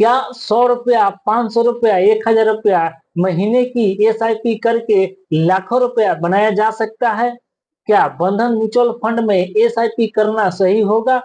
क्या 100 रुपया, 500 रुपया, 1000 रुपया महीने की एसआईपी करके लाखों रुपया बनाया जा सकता है? क्या बंधन म्यूचुअल फंड में एसआईपी करना सही होगा?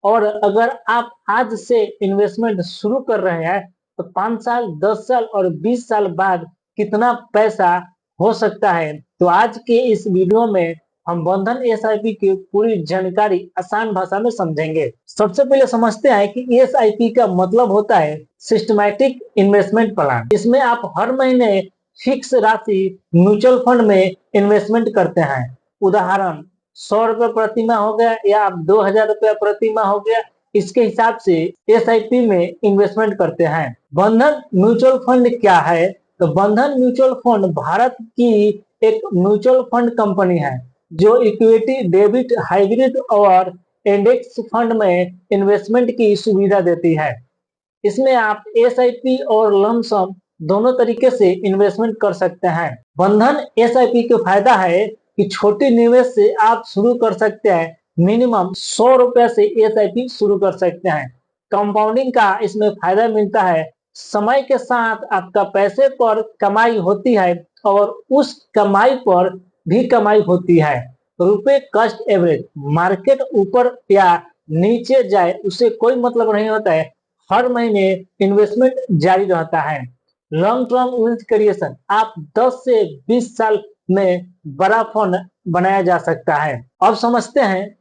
और अगर आप आज से इन्वेस्टमेंट शुरू कर रहे हैं तो 5 साल, 10 साल और 20 साल बाद कितना पैसा हो सकता है? तो आज के इस वीडियो में हम बंधन एसआईपी की पूरी जानकारी आसान भाषा में समझेंगे। सबसे पहले समझते हैं कि एसआईपी का मतलब होता है सिस्टमैटिक इन्वेस्टमेंट प्लान। इसमें आप हर महीने फिक्स राशि म्यूचुअल फंड में इन्वेस्टमेंट करते हैं। उदाहरण 100 रुपये प्रति माह हो गया या आप 2000 रुपया प्रति माह हो गया, इसके हिसाब से एसआईपी में इन्वेस्टमेंट करते हैं। बंधन म्यूचुअल फंड क्या है? तो बंधन म्यूचुअल फंड भारत की एक म्यूचुअल फंड कंपनी है जो इक्विटी, डेबिट, हाइब्रिड और इंडेक्स फंड में इन्वेस्टमेंट की सुविधा देती है। इसमें आप एसआईपी और लमसम दोनों तरीके से इन्वेस्टमेंट कर सकते हैं। बंधन एसआईपी का फायदा है कि छोटी निवेश से आप शुरू कर सकते हैं। मिनिमम 100 रुपया से एसआईपी शुरू कर सकते हैं। कंपाउंडिंग का इसमें फायदा मिलता है। समय के साथ आपका पैसे पर कमाई होती है और उस कमाई पर भी कमाई होती है। रुपए कॉस्ट एवरेज, मार्केट ऊपर या नीचे जाए उससे कोई मतलब नहीं होता है। हर महीने इन्वेस्टमेंट जारी रहता है। लॉन्ग टर्म वेल्थ क्रिएशन, आप 10 से 20 साल में बड़ा फंड बनाया जा सकता है। अब समझते हैं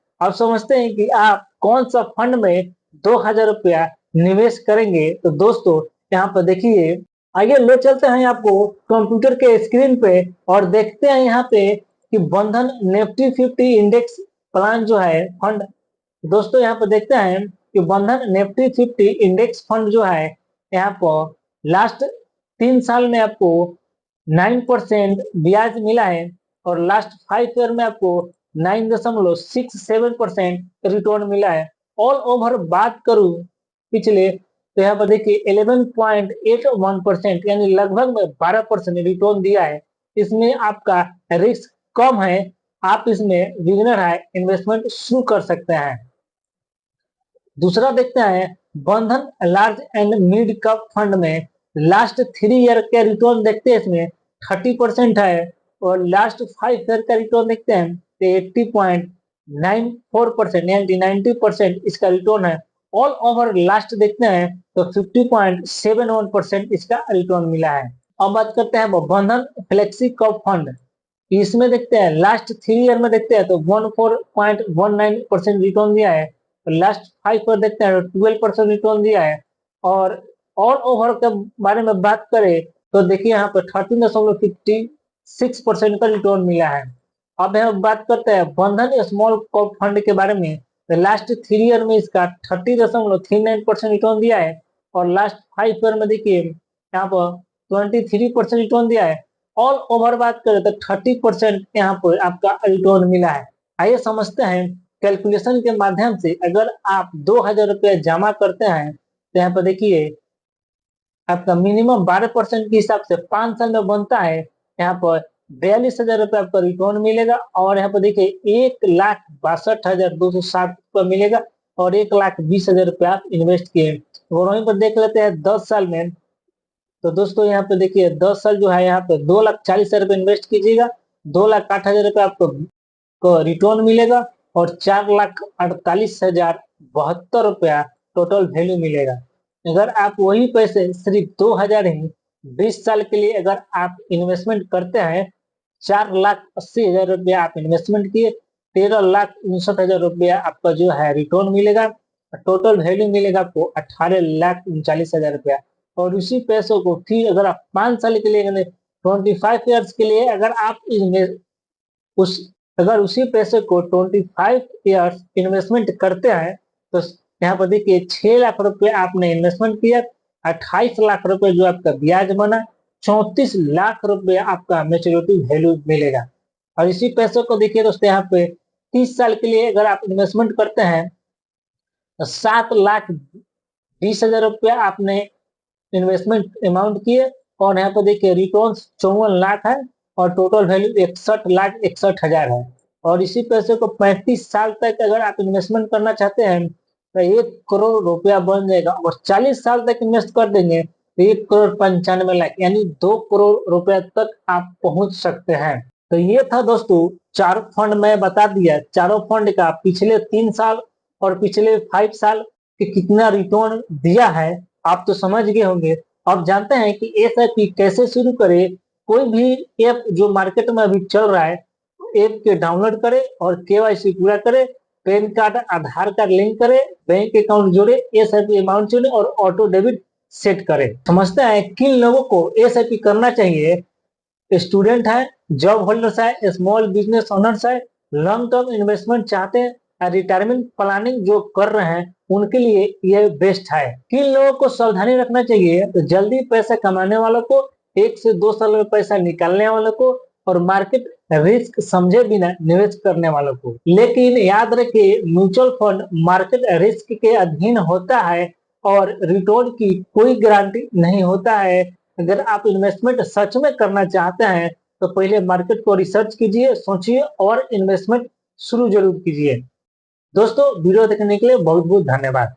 कि आप कौन सा फंड में 2000 रुपया निवेश करेंगे। तो दोस्तों यहाँ पर देखिए, आइए ले चलते हैं आपको कंप्यूटर के स्क्रीन पे और देखते हैं यहाँ पे कि बंधन निफ्टी 50 इंडेक्स प्लान जो है फंड। दोस्तों यहाँ पर देखते हैं कि बंधन निफ्टी 50 इंडेक्स फंड जो है यहाँ पर लास्ट 3 साल में आपको 9% ब्याज मिला है और लास्ट 5 ईयर में आपको 9.67% रिटर्न मिला है। ऑल ओवर बात करूं पिछले, तो यहाँ पर देखिए 11.81% यानी लगभग में 12% रिटर्न दिया है। इसमें आपका रिस्क कम है। आप इसमें बिगिनर है इन्वेस्टमेंट शुरू कर सकते हैं। दूसरा देखते हैं बंधन large and mid cap fund में लास्ट 3 ईयर के रिटर्न देखते हैं। इसमें 30% है और लास्ट 5 ईयर का रिटर्न देखते हैं तो 80.94% यानी 90% इसका रिटर्न है। ऑल ओवर लास्ट देखते हैं तो 50.71% इसका रिटर्न मिला है। अब बात करते हैं बंधन फ्लेक्सी कैप फंड। इसमें देखते हैं लास्ट 3 ईयर में देखते हैं तो 14.19% रिटर्न दिया है। लास्ट 5 ईयर देखते हैं 12% रिटर्न दिया है। और ऑल ओवर के बारे में बात करें तो देखिए यहाँ पर 13.56% का रिटर्न मिला है। अब हम बात करते हैं बंधन स्मॉल कैप फंड के बारे में। तो लास्ट 3 ईयर में इसका 30.39% रिटर्न दिया है और लास्ट 5 ईयर में देखिए यहाँ पर 23% रिटर्न दिया है। ऑल ओवर बात करें तो 30% यहाँ पर आपका रिटर्न मिला है। आइए समझते हैं कैलकुलेशन के माध्यम से। अगर आप 2000 रुपया जमा करते हैं तो यहाँ पर देखिए आपका मिनिमम 12% के हिसाब से 5 साल में बनता है। यहाँ पर 42,000 रुपया आपका रिटर्न मिलेगा और यहाँ पर देखिए 1,62,207 रुपया मिलेगा और 1,20,000 रुपया आप इन्वेस्ट किए। और वहीं पर देख लेते हैं 10 साल में। तो दोस्तों यहाँ पे देखिए 10 साल जो है यहाँ पे 2,40,000 रुपये इन्वेस्ट कीजिएगा, 2,08,000 रुपया आपको रिटर्न मिलेगा और 4,48,072 रुपया टोटल वैल्यू मिलेगा। अगर आप वही पैसे सिर्फ 2,000 ही 20 साल के लिए अगर आप इन्वेस्टमेंट करते हैं, 4,80,000 रुपया आप इन्वेस्टमेंट किए, 13,59,000 रुपया आपका जो है रिटर्न मिलेगा। टोटल वैल्यू मिलेगा आपको 18,39,000 रुपया। और उसी पैसों को फिर अगर आप 5 साल के लिए 25 ईयर्स के लिए अगर आप अगर उसी पैसे को 25 ईयर्स इन्वेस्टमेंट करते हैं तो यहाँ पर देखिए 6 लाख रुपए आपने इन्वेस्टमेंट किया, 28 लाख रुपए जो आपका ब्याज बना, 34 लाख रुपए आपका मैच्योरिटी वैल्यू मिलेगा। और इसी पैसों को देखिए दोस्तों यहाँ पे 30 साल के लिए अगर आप इन्वेस्टमेंट करते हैं तो 7,20,000 रुपया आपने इन्वेस्टमेंट अमाउंट किए और यहाँ पर देखिए रिटर्न 54 लाख है और टोटल वैल्यू 61,61,000 है। और इसी पैसे को 35 साल तक अगर आप इन्वेस्टमेंट करना चाहते हैं तो 1 करोड़ रुपया बन जाएगा, और 40 साल तक इन्वेस्ट कर देंगे तो 1 करोड़ 95 लाख यानी 2 करोड़ रुपया तक आप पहुंच सकते हैं। तो ये था दोस्तों, चारों फंड मैं बता दिया। चारों फंड का पिछले 3 साल और पिछले 5 साल के कितना रिटर्न दिया है आप तो समझ गए होंगे। अब जानते हैं कि एसआईपी कैसे शुरू करें। कोई भी ऐप जो मार्केट में अभी चल रहा है, ऐप के डाउनलोड करें और केवाईसी पूरा करें, पैन कार्ड आधार कार्ड लिंक करें, बैंक अकाउंट जोड़े, एसआईपी अमाउंट चुने और ऑटो डेबिट सेट करें। समझते हैं किन लोगों को एसआईपी करना चाहिए। स्टूडेंट है, जॉब होल्डर्स है, स्मॉल बिजनेस ओनर्स है, लॉन्ग टर्म इन्वेस्टमेंट चाहते हैं, रिटायरमेंट प्लानिंग जो कर रहे हैं उनके लिए ये बेस्ट है। किन लोगों को सावधानी रखना चाहिए, तो जल्दी पैसा कमाने वालों को, 1 से 2 साल में पैसा निकालने वालों को, और मार्केट रिस्क समझे बिना निवेश करने वालों को। लेकिन याद रखिए, म्यूचुअल फंड मार्केट रिस्क के अधीन होता है और रिटर्न की कोई गारंटी नहीं होता है। अगर आप इन्वेस्टमेंट सच में करना चाहते हैं तो पहले मार्केट को रिसर्च कीजिए, सोचिए और इन्वेस्टमेंट शुरू जरूर कीजिए। दोस्तों, वीडियो देखने के लिए बहुत बहुत धन्यवाद।